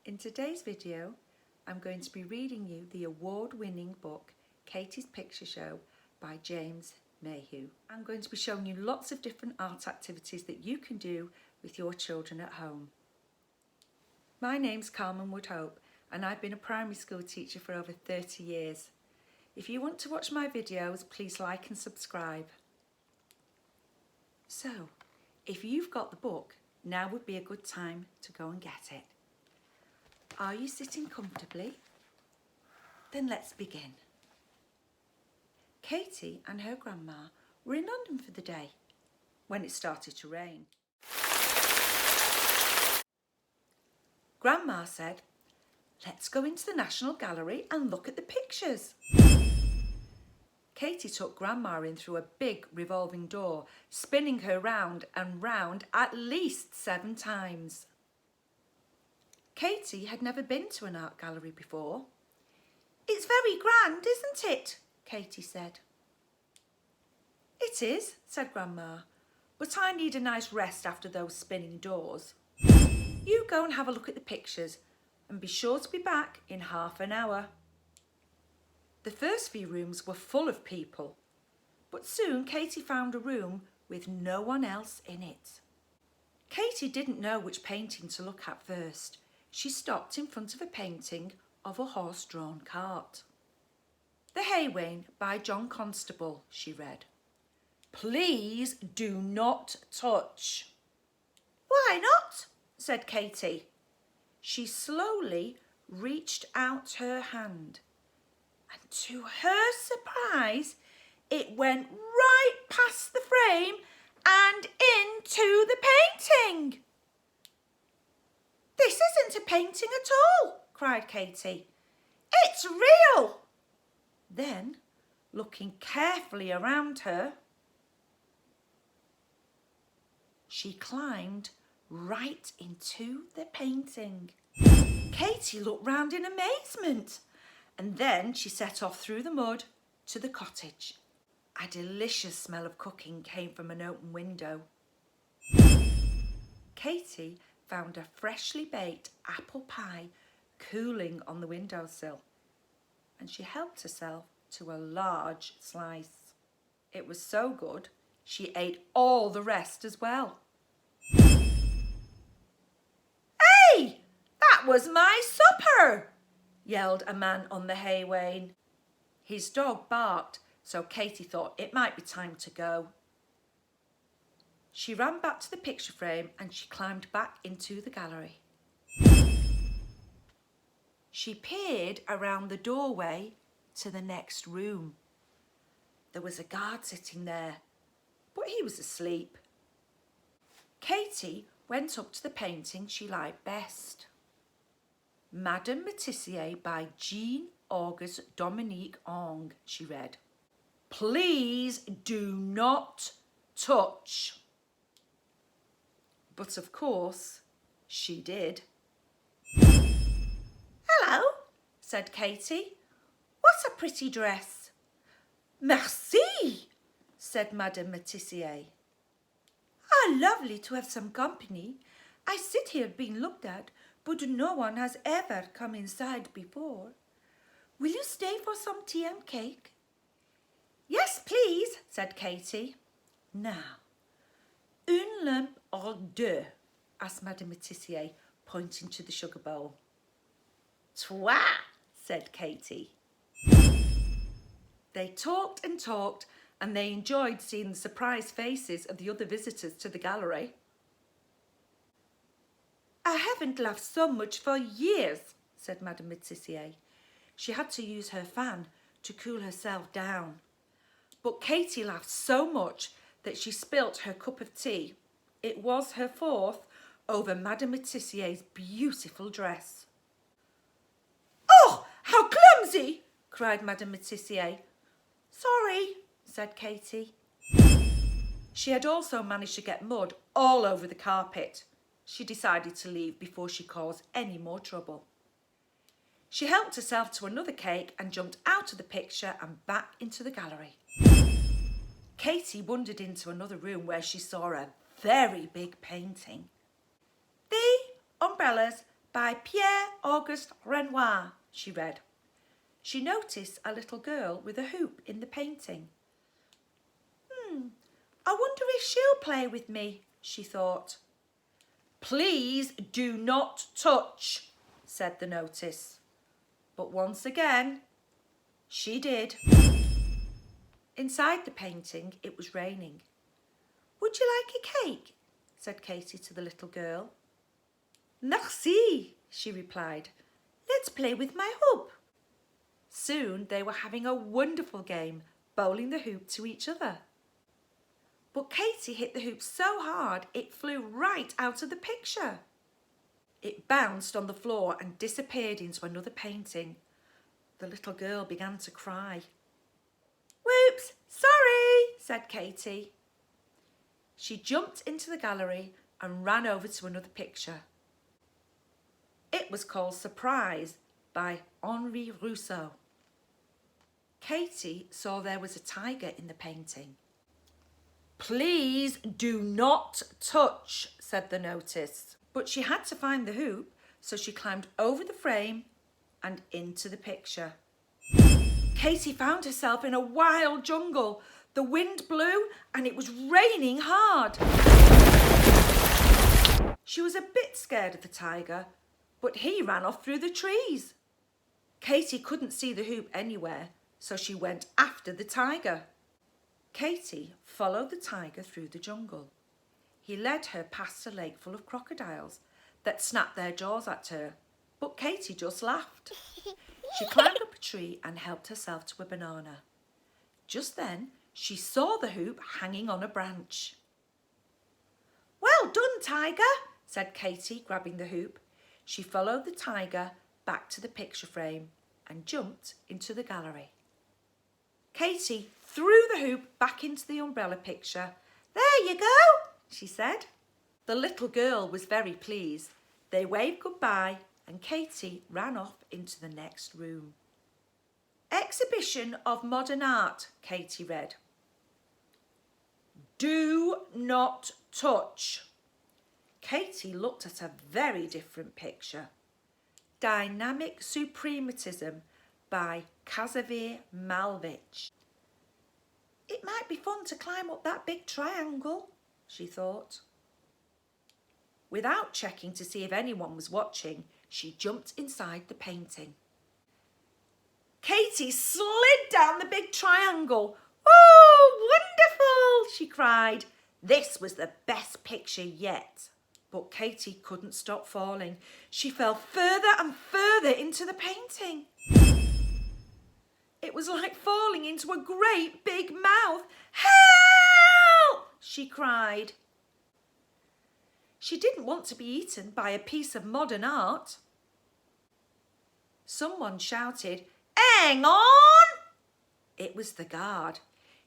In today's video, I'm going to be reading you the award-winning book, Katie's Picture Show by James Mayhew. I'm going to be showing you lots of different art activities that you can do with your children at home. My name's Carmen Woodhope and I've been a primary school teacher for over 30 years. If you want to watch my videos, please like and subscribe. So, if you've got the book, now would be a good time to go and get it. Are you sitting comfortably? Then let's begin. Katie and her grandma were in London for the day when it started to rain. Grandma said, "Let's go into the National Gallery and look at the pictures." Katie took Grandma in through a big revolving door, spinning her round and round at least 7 times. Katie had never been to an art gallery before. "It's very grand, isn't it?" Katie said. "It is," said Grandma, "but I need a nice rest after those spinning doors. You go and have a look at the pictures and be sure to be back in half an hour." The first few rooms were full of people, but soon Katie found a room with no one else in it. Katie didn't know which painting to look at first. She stopped in front of a painting of a horse-drawn cart. "The Hay Wain by John Constable," she read. "Please do not touch." "Why not?" said Katie. She slowly reached out her hand, and to her surprise, it went right past the frame and into the painting. "This isn't a painting at all," cried Katie. "It's real." Then, looking carefully around her, she climbed right into the painting. Katie looked round in amazement, and then she set off through the mud to the cottage. A delicious smell of cooking came from an open window. Katie found a freshly baked apple pie cooling on the windowsill, and she helped herself to a large slice. It was so good, she ate all the rest as well. "Hey, that was my supper!" yelled a man on the hay wain. His dog barked, so Katie thought it might be time to go. She ran back to the picture frame and she climbed back into the gallery. She peered around the doorway to the next room. There was a guard sitting there, but he was asleep. Katie went up to the painting she liked best. "Madame Metissier by Jean-Auguste Dominique Ong," she read. "Please do not touch." But of course, she did. "Hello," said Katie. "What a pretty dress." "Merci," said Madame Metissier. "How lovely to have some company. I sit here being looked at, but no one has ever come inside before. Will you stay for some tea and cake?" "Yes, please," said Katie. "Now, une lampe hors deux," asked Madame Metissier, pointing to the sugar bowl. "Trois," said Katie. They talked and talked, and they enjoyed seeing the surprised faces of the other visitors to the gallery. "I haven't laughed so much for years," said Madame Metissier. She had to use her fan to cool herself down. But Katie laughed so much that she spilt her cup of tea. It was her 4th over Madame Metissier's beautiful dress. "Oh, how clumsy!" cried Madame Metissier. "Sorry," said Katie. She had also managed to get mud all over the carpet. She decided to leave before she caused any more trouble. She helped herself to another cake and jumped out of the picture and back into the gallery. Katie wandered into another room where she saw a very big painting. "The Umbrellas by Pierre-Auguste Renoir, she read. She noticed a little girl with a hoop in the painting. I wonder if she'll play with me, she thought. Please do not touch, said the notice. But once again, she did. Inside the painting, it was raining. Would you like a cake? Said Katie to the little girl. Merci, she replied. Let's play with my hoop. Soon they were having a wonderful game, bowling the hoop to each other. But Katie hit the hoop so hard it flew right out of the picture. It bounced on the floor and disappeared into another painting. The little girl began to cry. Whoops, sorry, said Katie. She jumped into the gallery and ran over to another picture. It was called Surprise by Henri Rousseau. Katie saw there was a tiger in the painting. Please do not touch, said the notice. But she had to find the hoop, so she climbed over the frame and into the picture. Katie found herself in a wild jungle. The wind blew and it was raining hard. She was a bit scared of the tiger, but he ran off through the trees. Katie couldn't see the hoop anywhere, so she went after the tiger. Katie followed the tiger through the jungle. He led her past a lake full of crocodiles that snapped their jaws at her, but Katie just laughed. She climbed up a tree and helped herself to a banana. Just then, she saw the hoop hanging on a branch. Well done, tiger, said Katie, grabbing the hoop. She followed the tiger back to the picture frame and jumped into the gallery. Katie threw the hoop back into the umbrella picture. There you go, she said. The little girl was very pleased. They waved goodbye and Katie ran off into the next room. Exhibition of Modern Art, Katie read. Do not touch. Katie looked at a very different picture. Dynamic Suprematism by Kazimir Malevich. It might be fun to climb up that big triangle, she thought. Without checking to see if anyone was watching, she jumped inside the painting. Katie slid down the big triangle. Oh, wonderful, she cried. This was the best picture yet. But Katie couldn't stop falling. She fell further and further into the painting. It was like falling into a great big mouth. Help! She cried. She didn't want to be eaten by a piece of modern art. Someone shouted, Hang on! It was the guard.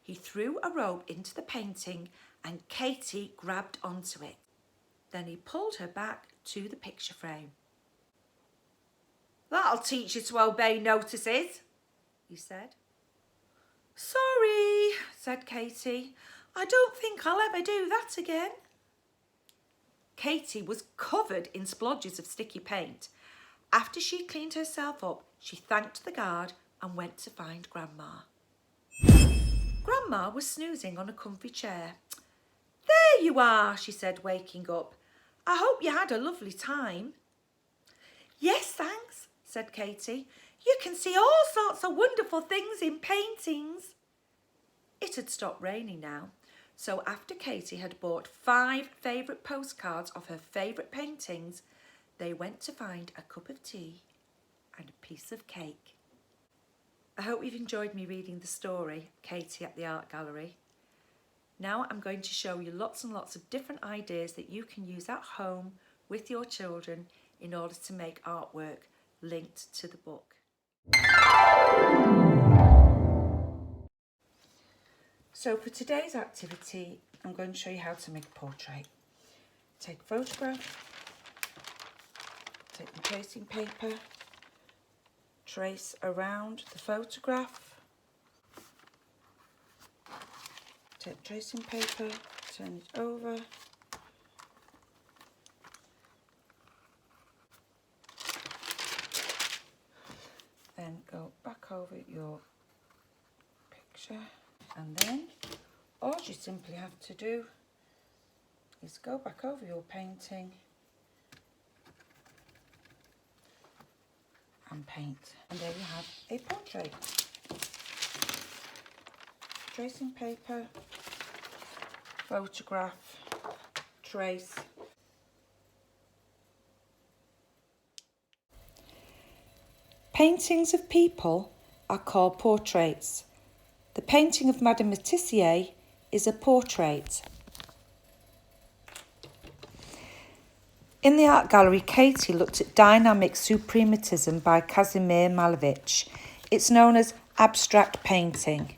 He threw a rope into the painting and Katie grabbed onto it. Then he pulled her back to the picture frame. That'll teach you to obey notices, he said. Sorry, said Katie. I don't think I'll ever do that again. Katie was covered in splodges of sticky paint. After she cleaned herself up, she thanked the guard and went to find Grandma. Grandma was snoozing on a comfy chair. There you are, she said, waking up. I hope you had a lovely time. Yes, thanks, said Katie. You can see all sorts of wonderful things in paintings. It had stopped raining now, so after Katie had bought 5 favourite postcards of her favourite paintings, they went to find a cup of tea and a piece of cake. I hope you've enjoyed me reading the story, Katie at the Art Gallery. Now I'm going to show you lots and lots of different ideas that you can use at home with your children in order to make artwork linked to the book. So for today's activity, I'm going to show you how to make a portrait. Take a photograph, take the tracing paper, trace around the photograph, take the tracing paper, turn it over, your picture, and then all you simply have to do is go back over your painting and paint, and there you have a portrait. Tracing paper, photograph, trace. Paintings of people are called portraits. The painting of Madame Matisse is a portrait. In the art gallery, Katie looked at dynamic suprematism by Kazimir Malevich. It's known as abstract painting.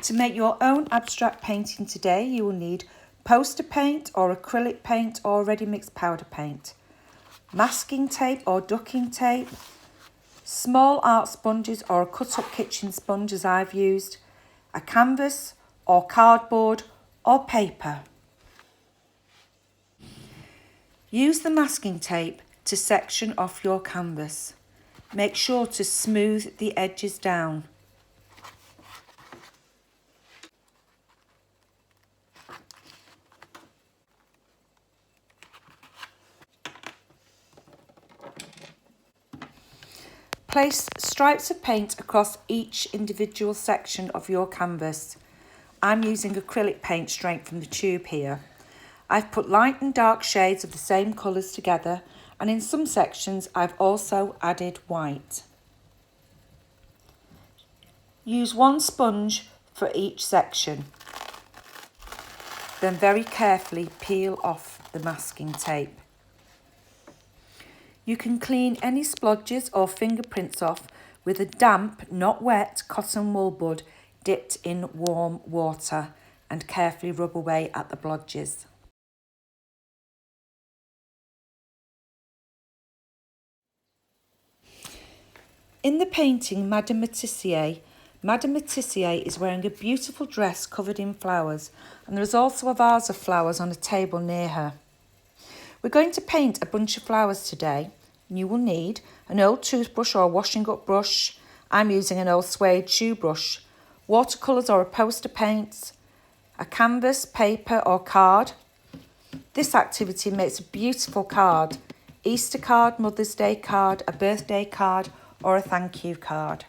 To make your own abstract painting today, you will need poster paint or acrylic paint or ready-mixed powder paint, masking tape or ducking tape, small art sponges or a cut-up kitchen sponge as I've used, a canvas or cardboard or paper. Use the masking tape to section off your canvas. Make sure to smooth the edges down. Place stripes of paint across each individual section of your canvas. I'm using acrylic paint straight from the tube here. I've put light and dark shades of the same colours together, and in some sections I've also added white. Use one sponge for each section. Then very carefully peel off the masking tape. You can clean any splodges or fingerprints off with a damp, not wet cotton wool bud dipped in warm water, and carefully rub away at the blotches. In the painting Madame Matisse is wearing a beautiful dress covered in flowers, and there is also a vase of flowers on a table near her. We're going to paint a bunch of flowers today. You will need an old toothbrush or a washing up brush. I'm using an old suede shoe brush, watercolours or a poster paint, a canvas, paper or card. This activity makes a beautiful card: Easter card, Mother's Day card, a birthday card or a thank you card.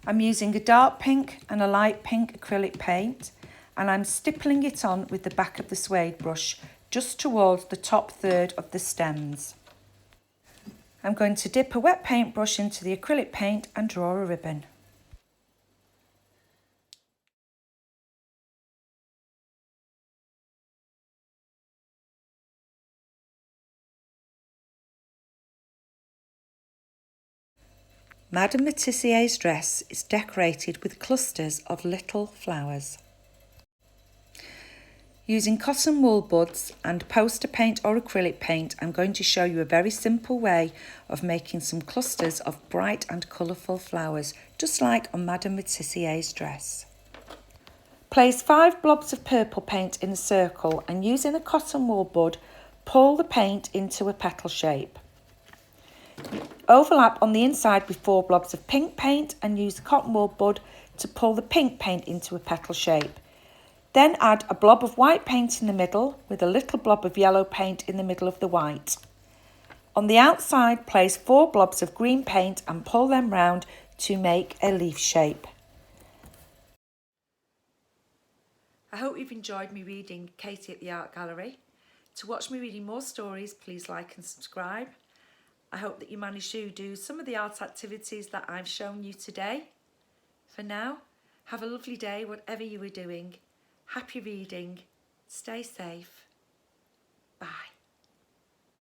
I'm using a dark pink and a light pink acrylic paint, and I'm stippling it on with the back of the suede brush just towards the top third of the stems. I'm going to dip a wet paintbrush into the acrylic paint and draw a ribbon. Madame Matisse's dress is decorated with clusters of little flowers. Using cotton wool buds and poster paint or acrylic paint, I'm going to show you a very simple way of making some clusters of bright and colourful flowers, just like on Madame Matisse's dress. Place 5 blobs of purple paint in a circle, and using a cotton wool bud, pull the paint into a petal shape. Overlap on the inside with 4 blobs of pink paint and use the cotton wool bud to pull the pink paint into a petal shape. Then add a blob of white paint in the middle with a little blob of yellow paint in the middle of the white. On the outside, place 4 blobs of green paint and pull them round to make a leaf shape. I hope you've enjoyed me reading Katie at the Art Gallery. To watch me reading more stories, please like and subscribe. I hope that you managed to do some of the art activities that I've shown you today. For now, have a lovely day, whatever you are doing. Happy reading. Stay safe. Bye.